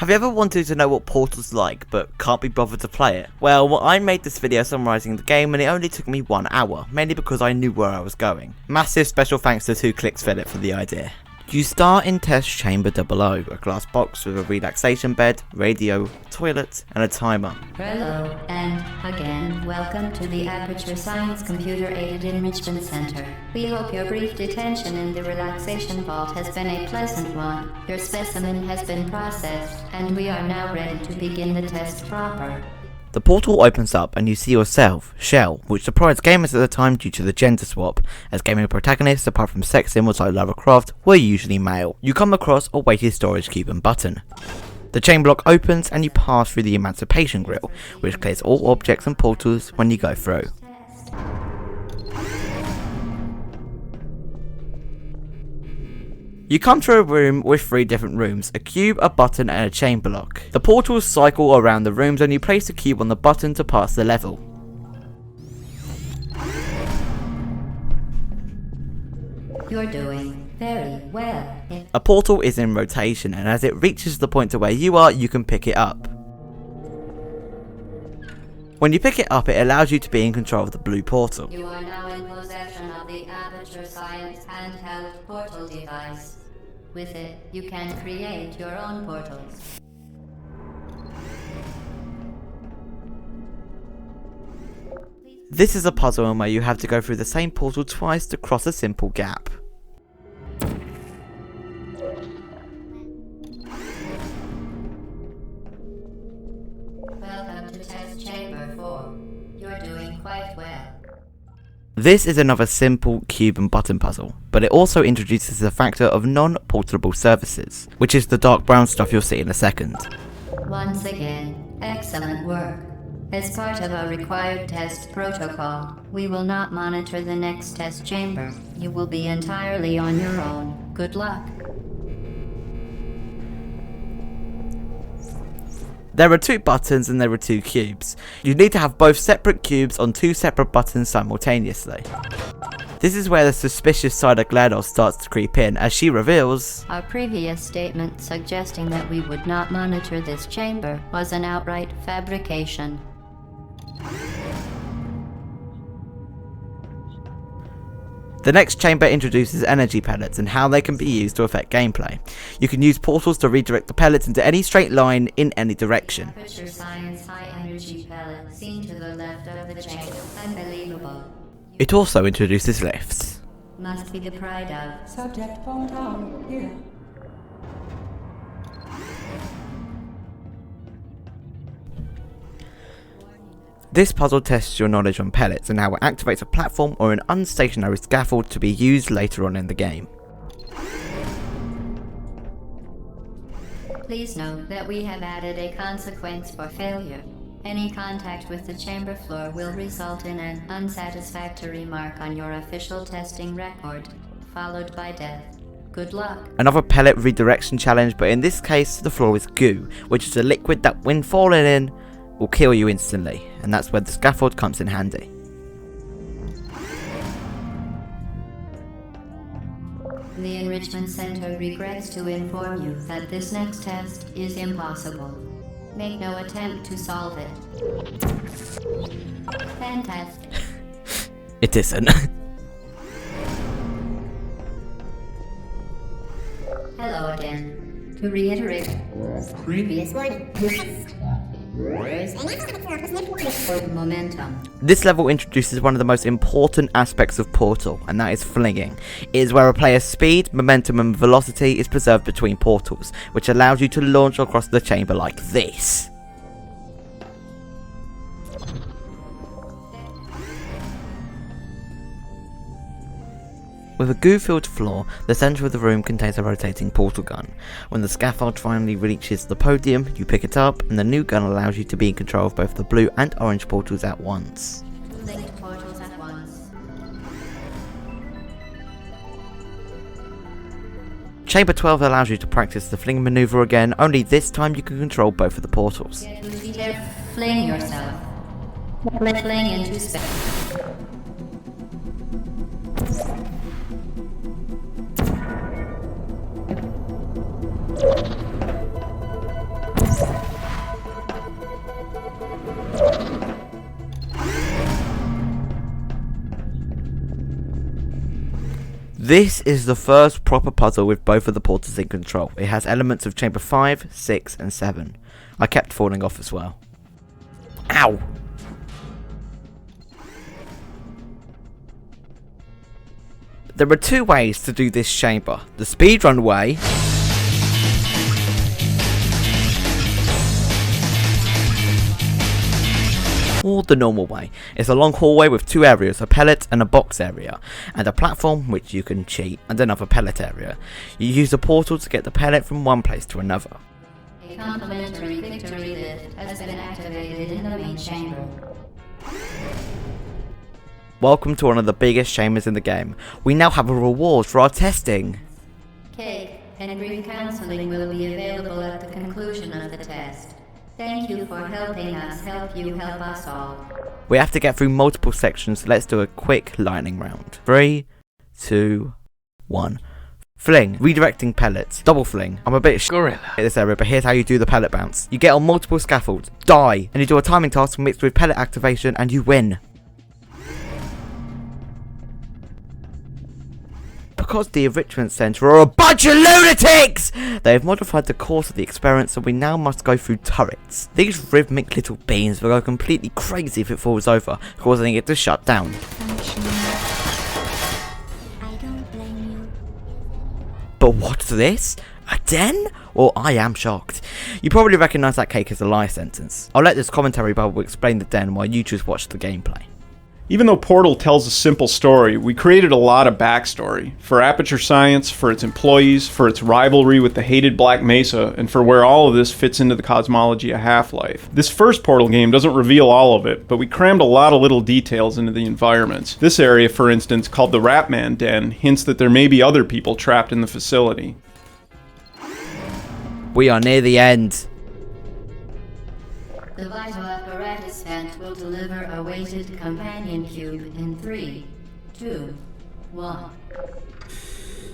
Have you ever wanted to know what Portal's like, but can't be bothered to play it? Well, I made this video summarising the game and it only took me 1 hour, mainly because I knew where I was going. Massive special thanks to 2kliksphilip for the idea. You start in Testchamber 00, a glass box with a relaxation bed, radio, toilet, and a timer. Hello, and again, welcome to the Aperture Science Computer-Aided Enrichment Center. We hope your brief detention in the relaxation vault has been a pleasant one. Your specimen has been processed, and we are now ready to begin the test proper. The portal opens up and you see yourself, Shell, which surprised gamers at the time due to the gender swap, as gaming protagonists apart from sex symbols like Lara Croft were usually male. You come across a weighted storage cube and button. The chain block opens and you pass through the emancipation grill, which clears all objects and portals when you go through. You come to a room with 3 different rooms, a cube, a button and a chain block. The portals cycle around the rooms and you place the cube on the button to pass the level. You're doing very well. A portal is in rotation and as it reaches the point to where you are, you can pick it up. When you pick it up, it allows you to be in control of the blue portal. You are now in possession of the Aperture Science handheld portal device. With it, you can create your own portals. This is a puzzle where you have to go through the same portal twice to cross a simple gap. Welcome to Testchamber 4. You're doing quite well. This is another simple cube and button puzzle, but it also introduces the factor of non-portable surfaces, which is the dark brown stuff you'll see in a second. Once again, excellent work. As part of our required test protocol, we will not monitor the next test chamber. You will be entirely on your own. Good luck. There are 2 buttons and there are 2 cubes. You need to have both separate cubes on 2 separate buttons simultaneously. This is where the suspicious side of Glados starts to creep in, as she reveals Our previous statement suggesting that we would not monitor this chamber was an outright fabrication. the next chamber introduces energy pellets and how they can be used to affect gameplay. You can use portals to redirect the pellets into any straight line in any direction. Aperture Science high energy pellet seen to the left of the chamber. Unbelievable. It also introduces lifts. Must be the pride of. Subject hometown, here. This puzzle tests your knowledge on pellets and how it activates a platform or an unstationary scaffold to be used later on in the game. Please note that we have added a consequence for failure. Any contact with the chamber floor will result in an unsatisfactory mark on your official testing record, followed by death. Good luck. Another pellet redirection challenge, but in this case the floor is goo, which is a liquid that when falling in will kill you instantly, and that's where the scaffold comes in handy. The Enrichment Center regrets to inform you that this next test is impossible. Make no attempt to solve it. Fantastic. It isn't. Hello again. To reiterate, previous one. Momentum. This level introduces one of the most important aspects of Portal, and that is flinging. It is where a player's speed, momentum and velocity is preserved between portals, which allows you to launch across the chamber like this. With a goo-filled floor, the centre of the room contains a rotating portal gun. When the scaffold finally reaches the podium, you pick it up, and the new gun allows you to be in control of both the blue and orange portals at once. Linked portals at once. Chamber 12 allows you to practice the fling maneuver again, only this time you can control both of the portals. Get Lucy there. Fling yourself. Fling into space. This is the first proper puzzle with both of the portals in control. It has elements of chamber 5, 6 and 7. I kept falling off as well. Ow! There are two ways to do this chamber. The speedrun way or the normal way. It's a long hallway with two areas, a pellet and a box area, and a platform which you can cheat, and another pellet area. You use a portal to get the pellet from one place to another. A complimentary victory lift has been activated in the main chamber. Welcome to one of the biggest chambers in the game. We now have a reward for our testing. Cake and brief counseling will be available at the conclusion of the test. Thank you for helping us help you help us all. We have to get through multiple sections, so let's do a quick lightning round. 3, 2, 1. Fling. Redirecting pellets. Double fling. I'm a bit gorilla at this area, but here's how you do the pellet bounce. You get on multiple scaffolds, die, and you do a timing task mixed with pellet activation, and you win. Because the enrichment centre are a bunch of lunatics! They have modified the course of the experiment, so we now must go through turrets. These rhythmic little beams will go completely crazy if it falls over, causing it to shut down. I don't blame you. But what's this? A den? Well, I am shocked. You probably recognise that cake as a lie sentence. I'll let this commentary bubble explain the den while you just watch the gameplay. Even though Portal tells a simple story, we created a lot of backstory. For Aperture Science, for its employees, for its rivalry with the hated Black Mesa, and for where all of this fits into the cosmology of Half-Life. This first Portal game doesn't reveal all of it, but we crammed a lot of little details into the environments. This area, for instance, called the Ratman Den, hints that there may be other people trapped in the facility. We are near the end. The vital apparatus vent will deliver a weighted companion cube in 3, 2, 1.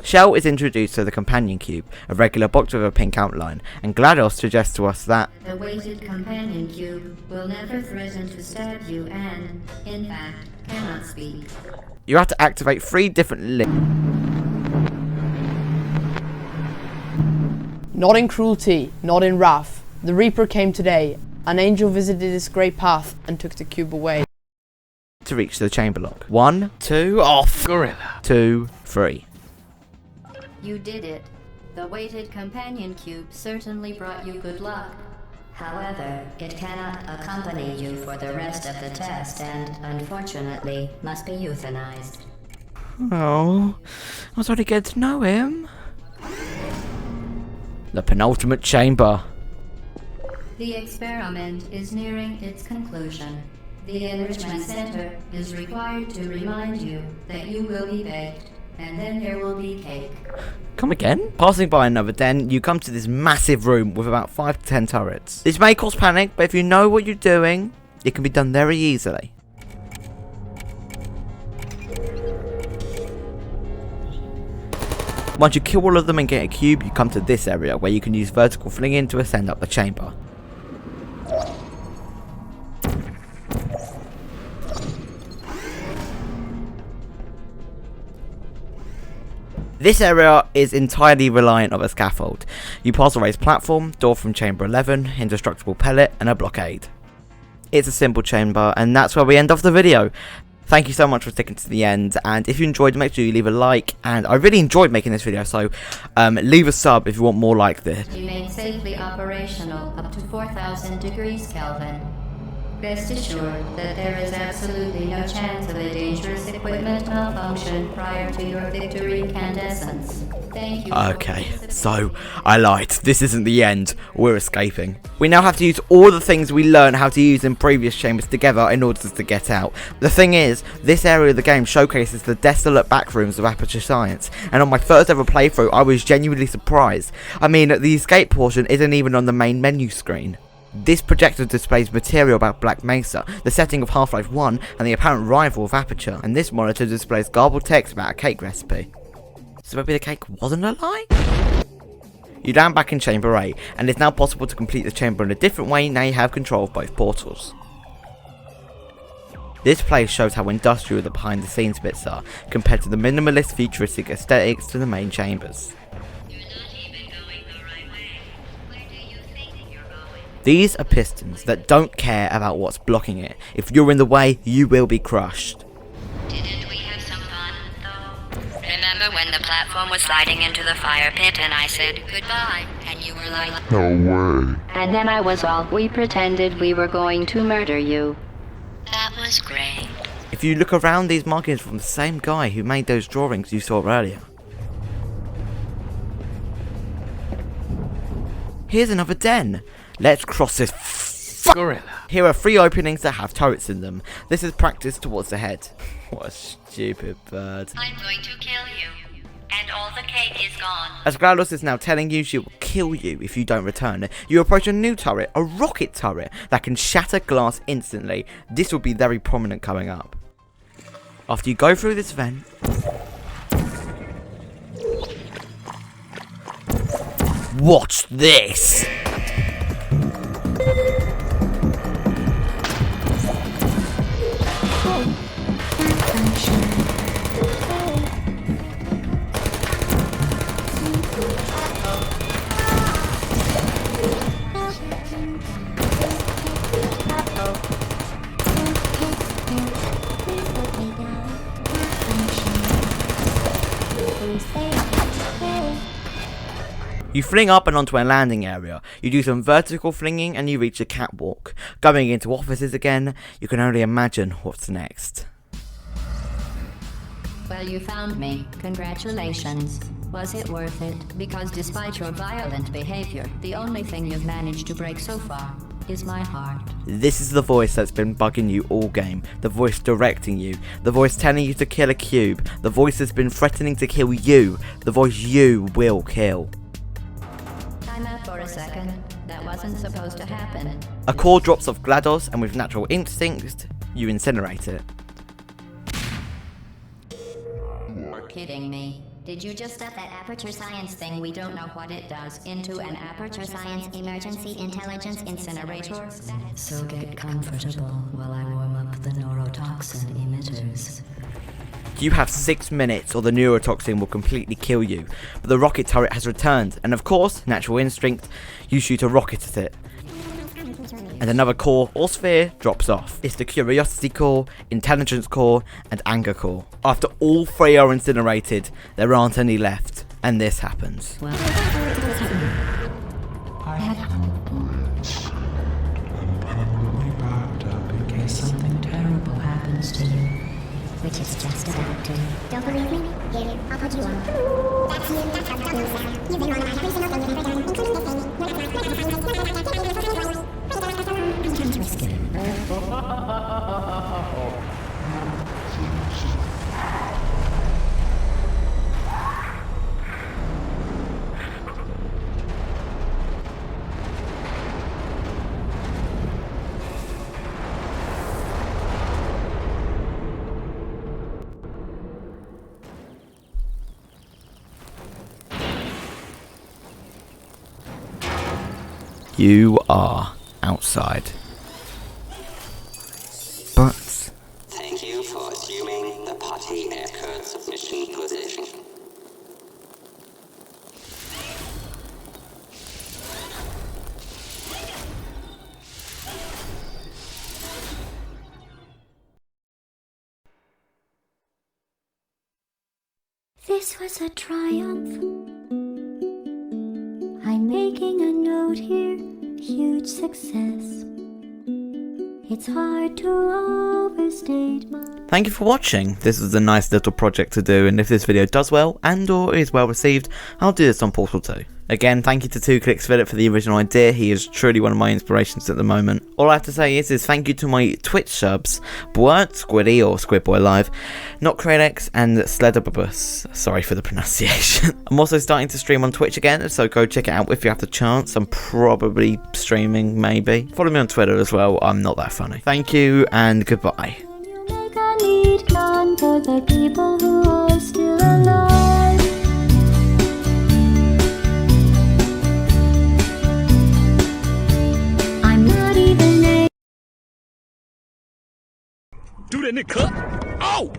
Shell is introduced to the companion cube, a regular box with a pink outline, and GLaDOS suggests to us that The weighted companion cube will never threaten to stab you and, in fact, cannot speak. you have to activate 3 different Not in cruelty, not in wrath. The Reaper came today. An angel visited this great path and took the cube away. to reach the chamber lock. 1, 2, off! Gorilla. 2, 3. You did it. The weighted companion cube certainly brought you good luck. However, it cannot accompany you for the rest of the test and, unfortunately, must be euthanized. Oh, I was already getting to know him. The penultimate chamber. The experiment is nearing its conclusion. The enrichment center is required to remind you that you will be baked, and then there will be cake. Come again? Passing by another den, you come to this massive room with about 5 to 10 turrets. This may cause panic, but if you know what you're doing, it can be done very easily. Once you kill all of them and get a cube, you come to this area where you can use vertical flinging to ascend up the chamber. This area is entirely reliant on a scaffold. You pass a raised platform, door from chamber 11, indestructible pellet, and a blockade. It's a simple chamber, and that's where we end off the video. Thank you so much for sticking to the end, and if you enjoyed, make sure you leave a like, and I really enjoyed making this video, so leave a sub if you want more like this. Remain safely operational up to 4,000 degrees Kelvin. Rest assured that there is absolutely no chance of a dangerous equipment malfunction prior to your victory incandescence. Thank you. Okay, so I lied. This isn't the end. We're escaping. We now have to use all the things we learned how to use in previous chambers together in order to get out. The thing is, this area of the game showcases the desolate backrooms of Aperture Science, and on my first ever playthrough, I was genuinely surprised. I mean, the escape portion isn't even on the main menu screen. This projector displays material about Black Mesa, the setting of Half-Life 1, and the apparent rival of Aperture, and this monitor displays garbled text about a cake recipe. So maybe the cake wasn't a lie? You land back in Chamber 8, and it's now possible to complete the chamber in a different way now you have control of both portals. This place shows how industrial the behind the scenes bits are, compared to the minimalist futuristic aesthetics to the main chambers. These are pistons that don't care about what's blocking it. If you're in the way, you will be crushed. Didn't we have some fun, though? Remember when the platform was sliding into the fire pit and I said goodbye, and you were like, No way. and then I was all, we pretended we were going to murder you. That was great. If you look around, these markings are from the same guy who made those drawings you saw earlier. Here's another den. Let's cross this gorilla. Here are 3 openings that have turrets in them. This is practice towards the head. What a stupid bird. I'm going to kill you, and all the cake is gone. As Glados is now telling you, she will kill you if you don't return. You approach a new turret, a rocket turret, that can shatter glass instantly. This will be very prominent coming up. After you go through this vent, watch this! You fling up and onto a landing area. You do some vertical flinging and you reach a catwalk. Going into offices again, you can only imagine what's next. Well, you found me. Congratulations. Was it worth it? Because despite your violent behavior, the only thing you've managed to break so far is my heart. This is the voice that's been bugging you all game. The voice directing you. The voice telling you to kill a cube. The voice that's been threatening to kill you. The voice you will kill. Time out for a second. That wasn't supposed to happen. A core drops off Glados and with natural instinct, you incinerate it. You're kidding me. Did you just stuff that aperture science thing, we don't know what it does, into an aperture science emergency intelligence incinerator? So get comfortable while I warm up the neurotoxin emitters. You have 6 minutes or the neurotoxin will completely kill you. But the rocket turret has returned and of course, natural instinct, you shoot a rocket at it. And another core or sphere drops off. It's the curiosity core, intelligence core, and anger core. After all 3 are incinerated, there aren't any left, and this happens. Well, I have bullets. I'm permanently wrapped up in case something terrible happens to you. which is just about to. Don't believe me? Here, I'll put you on. That's you, that's how the duck sound. You've been wrong about every single thing you've ever done, including this thing. We're not going to find You are outside. But Thank you for assuming the potty aircraft submission position. This was a triumph. I'm making a note here, huge success. It's hard to overstate my... thank you for watching. This was a nice little project to do, and if this video does well and or is well received, I'll do this on Portal 2. Again, thank you to 2Clicks Philip for the original idea. He is truly one of my inspirations at the moment. All I have to say is thank you to my Twitch subs, Bwert, Squiddy or Squidboy Live, Not Kradex and Sledababus. Sorry for the pronunciation. I'm also starting to stream on Twitch again, so go check it out if you have the chance. I'm probably streaming, maybe. Follow me on Twitter as well. I'm not that funny. Thank you and goodbye. You make a neat gun for the people who are still alive. I'm not even Do that nigga cut. Oh!